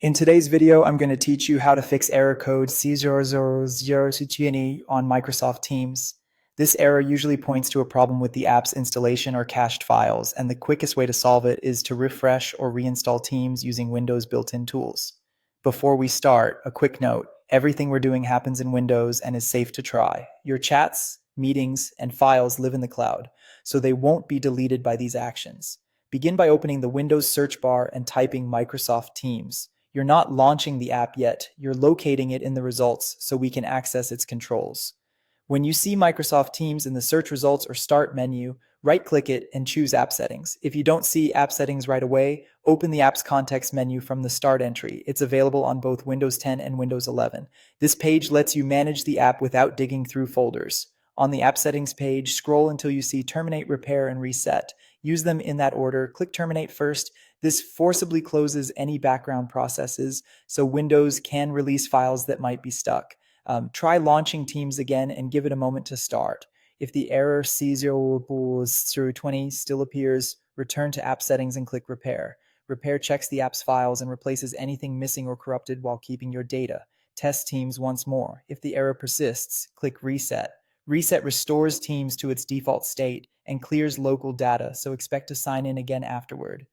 In today's video, I'm going to teach you how to fix error code c0000020 on Microsoft Teams. This error usually points to a problem with the app's installation or cached files, and the quickest way to solve it is to refresh or reinstall Teams using Windows built-in tools. Before we start, a quick note. Everything we're doing happens in Windows and is safe to try. Your chats, meetings, and files live in the cloud, so they won't be deleted by these actions. Begin by opening the Windows search bar and typing Microsoft Teams. You're not launching the app yet, you're locating it in the results so we can access its controls. When you see Microsoft Teams in the search results or start menu, right-click it and choose App Settings. If you don't see App Settings right away, open the app's context menu from the Start entry. It's available on both Windows 10 and Windows 11. This page lets you manage the app without digging through folders. On the App Settings page, scroll until you see Terminate, Repair, and Reset. Use them in that order. Click Terminate first. This forcibly closes any background processes, so Windows can release files that might be stuck. Try launching Teams again and give it a moment to start. If the error c0000020 still appears, return to App Settings and click Repair. Repair checks the app's files and replaces anything missing or corrupted while keeping your data. Test Teams once more. If the error persists, click Reset. Reset restores Teams to its default state and clears local data, so expect to sign in again afterward.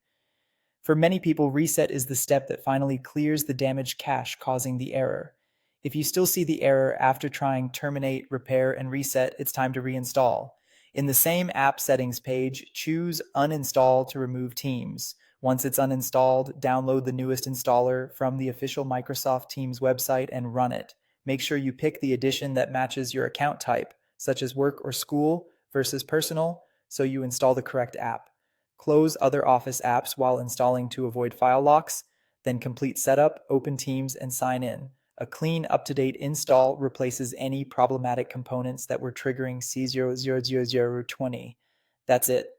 For many people, reset is the step that finally clears the damaged cache causing the error. If you still see the error after trying terminate, repair, and reset, it's time to reinstall. In the same app settings page, choose uninstall to remove Teams. Once it's uninstalled, download the newest installer from the official Microsoft Teams website and run it. Make sure you pick the edition that matches your account type, such as work or school versus personal, so you install the correct app. Close other Office apps while installing to avoid file locks, then complete setup, open Teams, and sign in. A clean, up-to-date install replaces any problematic components that were triggering c0000020. That's it.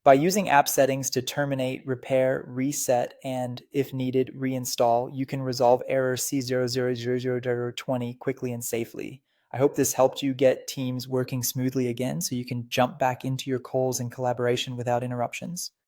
By using app settings to terminate, repair, reset, and, if needed, reinstall, you can resolve error c0000020 quickly and safely. I hope this helped you get Teams working smoothly again so you can jump back into your calls and collaboration without interruptions.